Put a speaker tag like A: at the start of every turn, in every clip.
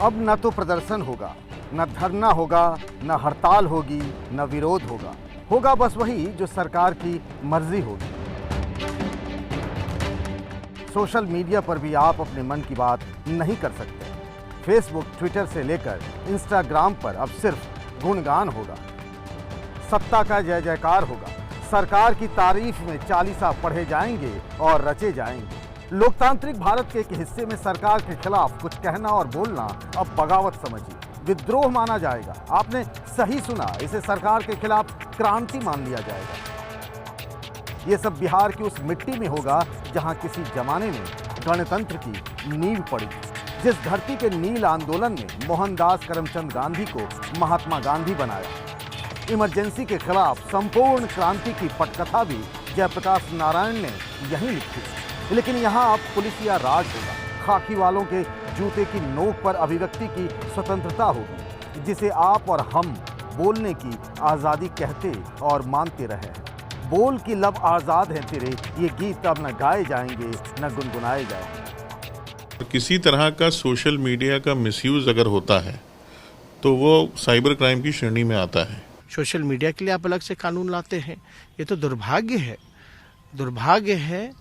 A: अब न तो प्रदर्शन होगा, न धरना होगा, न हड़ताल होगी, न विरोध होगा। होगा बस वही जो सरकार की मर्जी होगी। सोशल मीडिया पर भी आप अपने मन की बात नहीं कर सकते। फेसबुक, ट्विटर से लेकर इंस्टाग्राम पर अब सिर्फ गुणगान होगा, सत्ता का जय जयकार होगा, सरकार की तारीफ में चालीसा पढ़े जाएंगे और रचे जाएंगे। लोकतांत्रिक भारत के एक हिस्से में सरकार के खिलाफ कुछ कहना और बोलना अब बगावत समझिए, विद्रोह माना जाएगा। आपने सही सुना, इसे सरकार के खिलाफ क्रांति मान लिया जाएगा। ये सब बिहार की उस मिट्टी में होगा जहां किसी जमाने में गणतंत्र की नींव पड़ी, जिस धरती के नील आंदोलन में मोहनदास करमचंद गांधी को महात्मा गांधी बनाया। इमरजेंसी के खिलाफ संपूर्ण क्रांति की पटकथा भी जयप्रकाश नारायण ने यहीं लिखी। लेकिन यहाँ अब पुलिसिया राज होगा, खाकी वालों के जूते की नोक पर अभिव्यक्ति की स्वतंत्रता होगी, जिसे आप और हम बोलने की आज़ादी कहते और मानते रहे हैं। बोल की लब आज़ाद है तेरे, ये गीत अब न गाए जाएंगे न गुनगुनाए जाएंगे।
B: किसी तरह का सोशल मीडिया का मिसयूज अगर होता है तो वो साइबर क्राइम की श्रेणी में आता है।
C: सोशल मीडिया के लिए आप अलग से कानून लाते हैं, ये तो दुर्भाग्य है। दुर्भाग्य है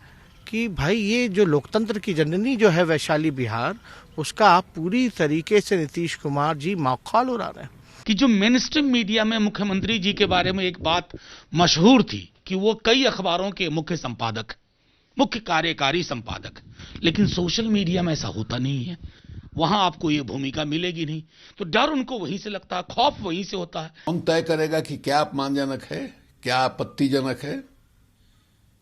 C: कि भाई ये जो लोकतंत्र की जननी जो है वैशाली बिहार, उसका आप पूरी तरीके से नीतीश कुमार जी मौखौल उड़ा रहे हैं।
D: कि जो मेन स्ट्रीम मीडिया में मुख्यमंत्री जी के बारे में एक बात मशहूर थी कि वो कई अखबारों के मुख्य संपादक, मुख्य कार्यकारी संपादक, लेकिन सोशल मीडिया में ऐसा होता नहीं है। वहां आपको ये भूमिका मिलेगी नहीं, तो डर उनको वहीं से लगता है, खौफ वहीं से होता है।
E: कौन तय करेगा कि क्या अपमानजनक है, क्या आपत्तिजनक है?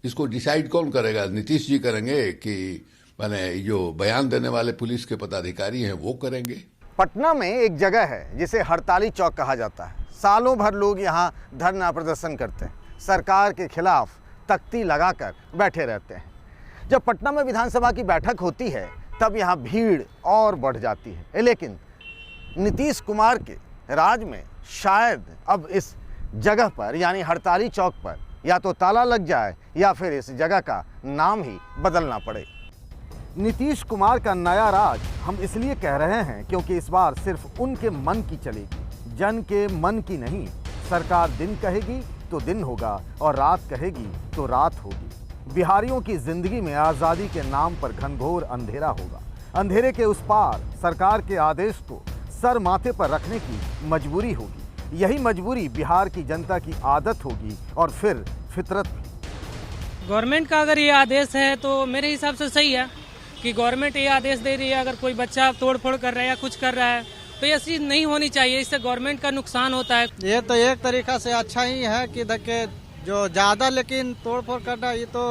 E: इसको डिसाइड कौन करेगा? नीतीश जी करेंगे कि माने जो बयान देने वाले पुलिस के पदाधिकारी हैं वो करेंगे?
A: पटना में एक जगह है जिसे हड़ताली चौक कहा जाता है। सालों भर लोग यहाँ धरना प्रदर्शन करते हैं, सरकार के खिलाफ तख्ती लगाकर बैठे रहते हैं। जब पटना में विधानसभा की बैठक होती है तब यहाँ भीड़ और बढ़ जाती है। लेकिन नीतीश कुमार के राज में शायद अब इस जगह पर यानी हड़ताली चौक पर या तो ताला लग जाए या फिर इस जगह का नाम ही बदलना पड़े। नीतीश कुमार का नया राज हम इसलिए कह रहे हैं क्योंकि इस बार सिर्फ उनके मन की चलेगी, जन के मन की नहीं। सरकार दिन कहेगी तो दिन होगा और रात कहेगी तो रात होगी। बिहारियों की जिंदगी में आज़ादी के नाम पर घनघोर अंधेरा होगा। अंधेरे के उस पार सरकार के आदेश को सर माथे पर रखने की मजबूरी होगी। यही मजबूरी बिहार की जनता की आदत होगी और फिर फितरत भी।
F: गवर्नमेंट का अगर ये आदेश है तो मेरे हिसाब से सही है कि गवर्नमेंट ये आदेश दे रही है। अगर कोई बच्चा तोड़फोड़ कर रहा है या कुछ कर रहा है तो ये चीज नहीं होनी चाहिए, इससे गवर्नमेंट का नुकसान होता है।
C: ये तो एक तरीका से अच्छा ही है कि देखिए जो ज्यादा लेकिन तोड़फोड़ करना ये तो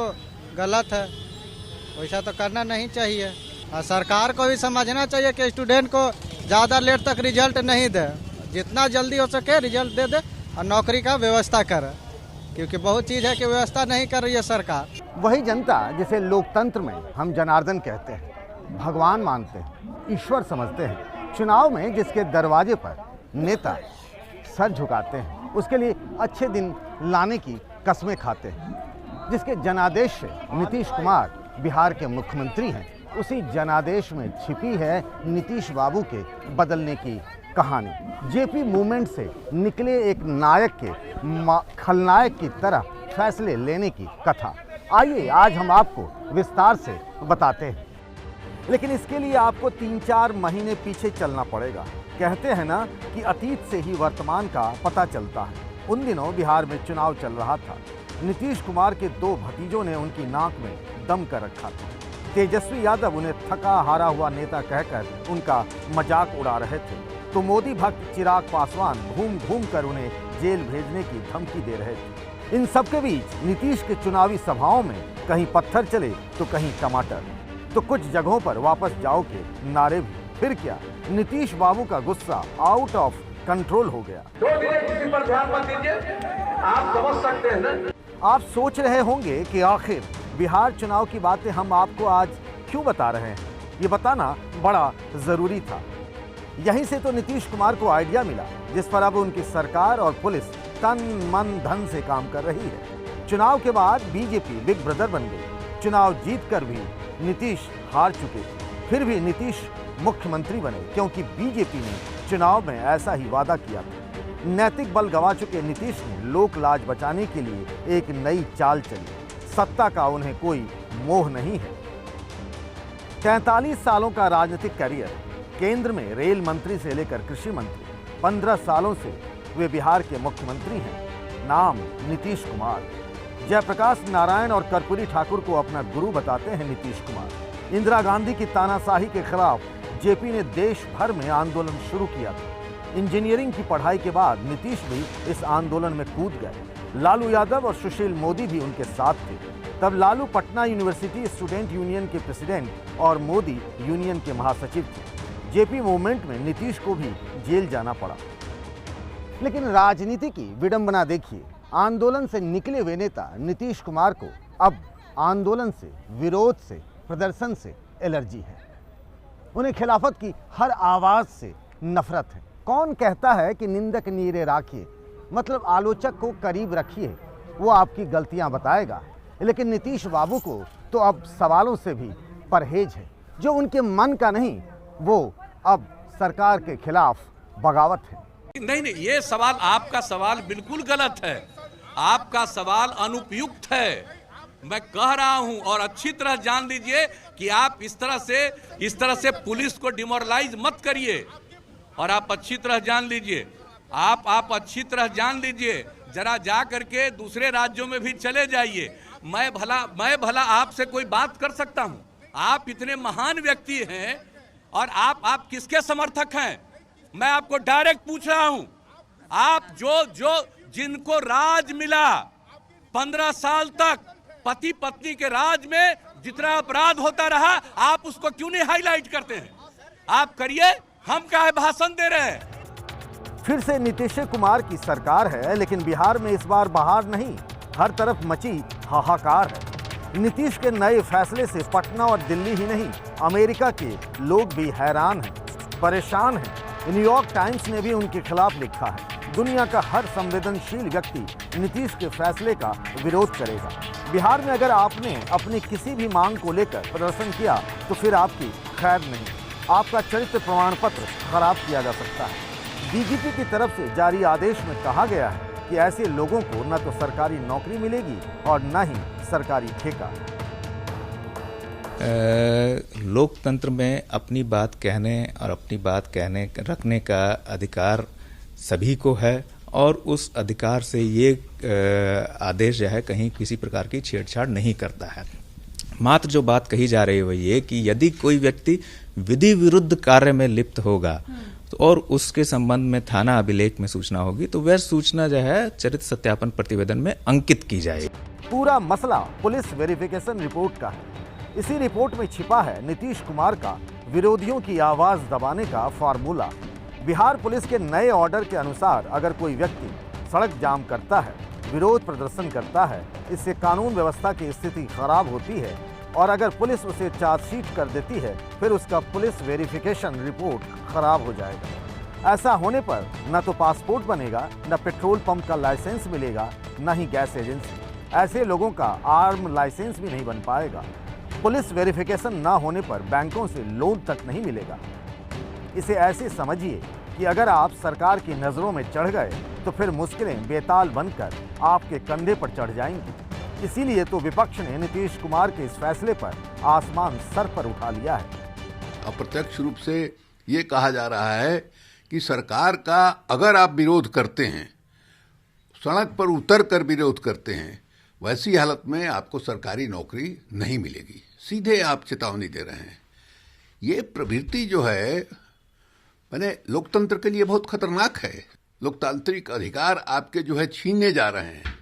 C: गलत है, वैसा तो करना नहीं चाहिए। और सरकार को भी समझना चाहिए कि स्टूडेंट को ज्यादा लेट तक रिजल्ट नहीं दे, जितना जल्दी हो सके रिजल्ट दे दे और नौकरी का व्यवस्था करे, क्योंकि बहुत चीज है कि व्यवस्था नहीं कर रही है सरकार।
A: वही जनता जिसे लोकतंत्र में हम जनार्दन कहते हैं, भगवान मानते हैं, ईश्वर समझते हैं, चुनाव में जिसके दरवाजे पर नेता सर झुकाते हैं, उसके लिए अच्छे दिन लाने की कस्में खाते हैं। जिसके जनादेश से नीतीश कुमार बिहार के मुख्यमंत्री हैं, उसी जनादेश में छिपी है नीतीश बाबू के बदलने की कहानी। जेपी मूवमेंट से निकले एक नायक के खलनायक की तरह फैसले लेने की कथा। आइए आज हम आपको विस्तार से बताते हैं, लेकिन इसके लिए आपको 3-4 महीने पीछे चलना पड़ेगा। कहते हैं ना कि अतीत से ही वर्तमान का पता चलता है। उन दिनों बिहार में चुनाव चल रहा था। नीतीश कुमार के 2 भतीजों ने उनकी नाक में दम कर रखा था। तेजस्वी यादव उन्हें थका हारा हुआ नेता कहकर उनका मजाक उड़ा रहे थे, तो मोदी भक्त चिराग पासवान घूम घूम कर उन्हें जेल भेजने की धमकी दे रहे थे। इन सबके बीच नीतीश के चुनावी सभाओं में कहीं पत्थर चले तो कहीं टमाटर, तो कुछ जगहों पर वापस जाओ के नारे भी। फिर क्या, नीतीश बाबू का गुस्सा आउट ऑफ कंट्रोल हो गया।
G: किसी पर ध्यान मत दीजिए, आप समझ सकते हैं ना।
A: आप सोच रहे होंगे कि आखिर बिहार चुनाव की बातें हम आपको आज क्यों बता रहे हैं। ये बताना बड़ा जरूरी था। यहीं से तो नीतीश कुमार को आइडिया मिला, जिस पर अब उनकी सरकार और पुलिस तन मन धन से काम कर रही है। चुनाव के बाद बीजेपी बिग ब्रदर बन गई। चुनाव जीतकर भी नीतीश हार चुके थे, फिर भी नीतीश मुख्यमंत्री बने क्योंकि बीजेपी ने चुनाव में ऐसा ही वादा किया था। नैतिक बल गंवा चुके नीतीश ने लोक लाज बचाने के लिए एक नई चाल चली। सत्ता का उन्हें कोई मोह नहीं है। 43 सालों का राजनीतिक करियर, केंद्र में रेल मंत्री से लेकर कृषि मंत्री, 15 सालों से वे बिहार के मुख्यमंत्री हैं। नाम नीतीश कुमार। जयप्रकाश नारायण और कर्पूरी ठाकुर को अपना गुरु बताते हैं नीतीश कुमार। इंदिरा गांधी की तानाशाही के खिलाफ जेपी ने देश भर में आंदोलन शुरू किया था। इंजीनियरिंग की पढ़ाई के बाद नीतीश भी इस आंदोलन में कूद गए। लालू यादव और सुशील मोदी भी उनके साथ थे। तब Lalu Patna university student union के प्रेसिडेंट और मोदी यूनियन के महासचिव थे। जेपी मूवमेंट में नीतीश को भी जेल जाना पड़ा। लेकिन राजनीति की विडंबना देखिए, आंदोलन से निकले हुए नेता नीतीश कुमार को अब आंदोलन से, विरोध से, प्रदर्शन से एलर्जी है। उन्हें खिलाफत की हर आवाज से नफरत है। कौन कहता है कि निंदक नीरे राखिए, मतलब आलोचक को करीब रखिए, वो आपकी गलतियां बताएगा। लेकिन नीतीश बाबू को तो अब सवालों से भी परहेज है। जो उनके मन का नहीं, वो अब सरकार के खिलाफ बगावत है।
H: नहीं, ये सवाल, आपका सवाल बिल्कुल गलत है। आपका सवाल अनुपयुक्त है। मैं कह रहा हूं और अच्छी तरह जान लीजिए कि आप इस तरह से पुलिस को डिमोरलाइज मत करिए। और आप अच्छी तरह जान लीजिए, आप अच्छी तरह जान लीजिए, जरा जा करके दूसरे राज्यों में भी चले जाइए। मैं भला आपसे कोई बात कर सकता हूं? आप इतने महान व्यक्ति हैं और आप किसके समर्थक हैं? मैं आपको डायरेक्ट पूछ रहा हूं। आप जो जिनको राज मिला 15 साल तक, पति पत्नी के राज में जितना अपराध होता रहा, आप उसको क्यों नहीं हाईलाइट करते हैं? आप करिए, हम काहे भाषण दे रहे हैं?
A: फिर से नीतीश कुमार की सरकार है, लेकिन बिहार में इस बार बहार नहीं, हर तरफ मची हाहाकार है। नीतीश के नए फैसले से पटना और दिल्ली ही नहीं, अमेरिका के लोग भी हैरान हैं, परेशान हैं। न्यूयॉर्क टाइम्स ने भी उनके खिलाफ लिखा है। दुनिया का हर संवेदनशील व्यक्ति नीतीश के फैसले का विरोध करेगा। बिहार में अगर आपने अपनी किसी भी मांग को लेकर प्रदर्शन किया तो फिर आपकी खैर नहीं, आपका चरित्र प्रमाण पत्र खराब किया जा सकता है। डीजीपी की तरफ से जारी आदेश में कहा गया है कि ऐसे लोगों को न तो सरकारी नौकरी मिलेगी और न ही सरकारी ठेका।
I: लोकतंत्र में अपनी बात कहने और अपनी बात कहने रखने का अधिकार सभी को है और उस अधिकार से ये आदेश जो है कहीं किसी प्रकार की छेड़छाड़ नहीं करता है। मात्र जो बात कही जा रही है वो ये कि यदि कोई व्यक्ति विधि विरुद्ध कार्य में लिप्त होगा तो और उसके संबंध में थाना अभिलेख में सूचना होगी तो वह सूचना जो है चरित्र सत्यापन प्रतिवेदन में अंकित की जाएगी।
A: पूरा मसला पुलिस वेरिफिकेशन रिपोर्ट का है। इसी रिपोर्ट में छिपा है नीतीश कुमार का विरोधियों की आवाज दबाने का फार्मूला। बिहार पुलिस के नए ऑर्डर के अनुसार अगर कोई व्यक्ति सड़क जाम करता है, विरोध प्रदर्शन करता है, इससे कानून व्यवस्था की स्थिति खराब होती है और अगर पुलिस उसे चार्जशीट कर देती है फिर उसका पुलिस वेरिफिकेशन रिपोर्ट खराब हो जाएगा। ऐसा होने पर न तो पासपोर्ट बनेगा, न पेट्रोल पंप का लाइसेंस मिलेगा, न ही गैस एजेंसी। ऐसे लोगों का आर्म लाइसेंस भी नहीं बन पाएगा। पुलिस वेरिफिकेशन न होने पर बैंकों से लोन तक नहीं मिलेगा। इसे ऐसे समझिए कि अगर आप सरकार की नज़रों में चढ़ गए तो फिर मुश्किलें बेताल बनकर आपके कंधे पर चढ़ जाएंगी। इसीलिए तो विपक्ष ने नीतीश कुमार के इस फैसले पर आसमान सर पर उठा लिया है।
E: अप्रत्यक्ष रूप से ये कहा जा रहा है कि सरकार का अगर आप विरोध करते हैं, सड़क पर उतर कर विरोध करते हैं, वैसी हालत में आपको सरकारी नौकरी नहीं मिलेगी। सीधे आप चेतावनी दे रहे हैं। ये प्रवृत्ति जो है मैंने लोकतंत्र के लिए बहुत खतरनाक है। लोकतांत्रिक अधिकार आपके जो है छीनने जा रहे हैं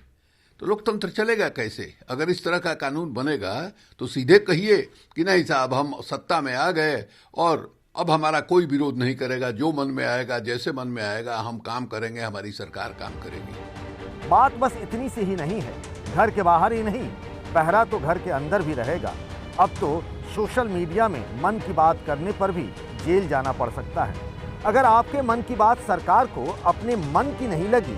E: तो लोकतंत्र चलेगा कैसे? अगर इस तरह का कानून बनेगा तो सीधे कहिए कि नहीं साहब, हम सत्ता में आ गए और अब हमारा कोई विरोध नहीं करेगा, जो मन में आएगा, जैसे मन में आएगा हम काम करेंगे, हमारी सरकार काम करेगी।
A: बात बस इतनी सी ही नहीं है। घर के बाहर ही नहीं, पहरा तो घर के अंदर भी रहेगा। अब तो सोशल मीडिया में मन की बात करने पर भी जेल जाना पड़ सकता है। अगर आपके मन की बात सरकार को अपने मन की नहीं लगी,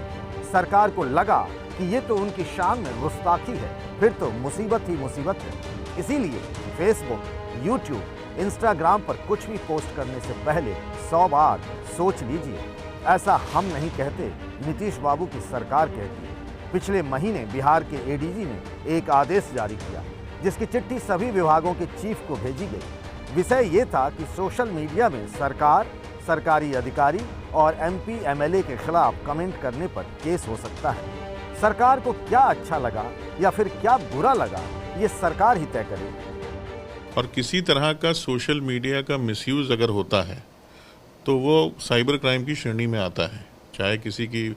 A: सरकार को लगा कि ये तो उनकी शान में गुस्ताखी है, फिर तो मुसीबत ही मुसीबत है। इसीलिए फेसबुक, यूट्यूब, इंस्टाग्राम पर कुछ भी पोस्ट करने से पहले 100 बार सोच लीजिए। ऐसा हम नहीं कहते, नीतीश बाबू की सरकार कहती है। पिछले महीने बिहार के एडीजी ने एक आदेश जारी किया, जिसकी चिट्ठी सभी विभागों के चीफ को भेजी गई। विषय ये था कि सोशल मीडिया में सरकार, सरकारी अधिकारी और एमपी एमएलए के खिलाफ कमेंट करने पर केस हो सकता है। सरकार को क्या अच्छा लगा या फिर क्या बुरा लगा, ये सरकार ही तय करे।
B: और किसी तरह का सोशल मीडिया का मिसयूज अगर होता है तो वो साइबर क्राइम की श्रेणी में आता है। चाहे किसी की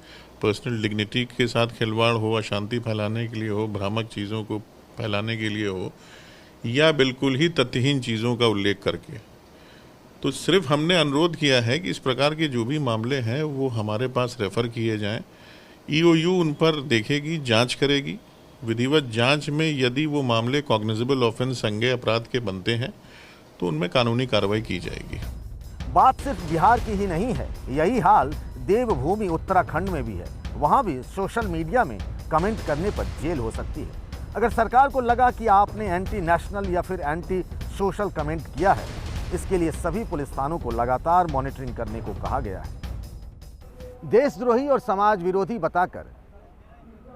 B: पर्सनल डिग्निटी के साथ खिलवाड़ हो, अशांति फैलाने के लिए हो, भ्रामक चीज़ों को फैलाने के लिए हो, या बिल्कुल ही तथ्यहीन चीज़ों का उल्लेख करके। तो सिर्फ हमने अनुरोध किया है कि इस प्रकार के जो भी मामले हैं वो हमारे पास रेफ़र किए जाएं। ईओयू उन पर देखेगी, जांच करेगी। विधिवत जांच में यदि वो मामले कॉग्निजेबल ऑफेंस, संज्ञेय अपराध के बनते हैं तो उनमें कानूनी कार्रवाई की जाएगी।
A: बात सिर्फ बिहार की ही नहीं है, यही हाल देवभूमि उत्तराखंड में भी है। वहाँ भी सोशल मीडिया में कमेंट करने पर जेल हो सकती है। अगर सरकार को लगा कि आपने एंटी नेशनल या फिर एंटी सोशल कमेंट किया है, इसके लिए सभी पुलिस थानों को लगातार मॉनिटरिंग करने को कहा गया है। देशद्रोही और समाज विरोधी बताकर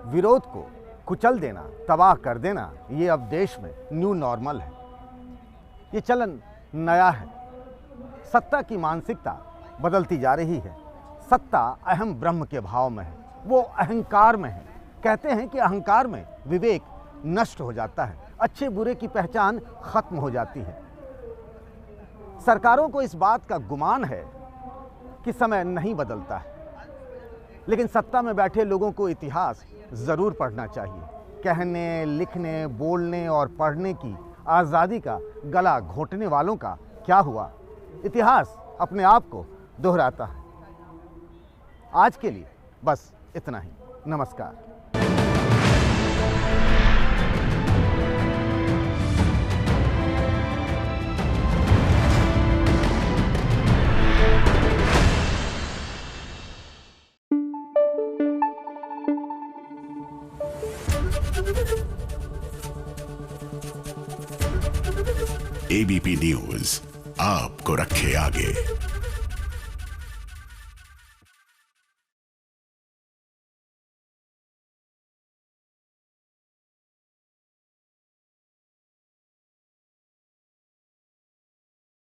A: विरोध को कुचल देना, तबाह कर देना, ये अब देश में न्यू नॉर्मल है। ये चलन नया है। सत्ता की मानसिकता बदलती जा रही है। सत्ता अहम ब्रह्म के भाव में है, वो अहंकार में है। कहते हैं कि अहंकार में विवेक नष्ट हो जाता है, अच्छे बुरे की पहचान खत्म हो जाती है। सरकारों को इस बात का गुमान है कि समय नहीं बदलता है, लेकिन सत्ता में बैठे लोगों को इतिहास ज़रूर पढ़ना चाहिए। कहने, लिखने, बोलने और पढ़ने की आज़ादी का गला घोंटने वालों का क्या हुआ? इतिहास अपने आप को दोहराता है। आज के लिए बस इतना ही। नमस्कार।
J: एबीपी न्यूज आपको रखे आगे।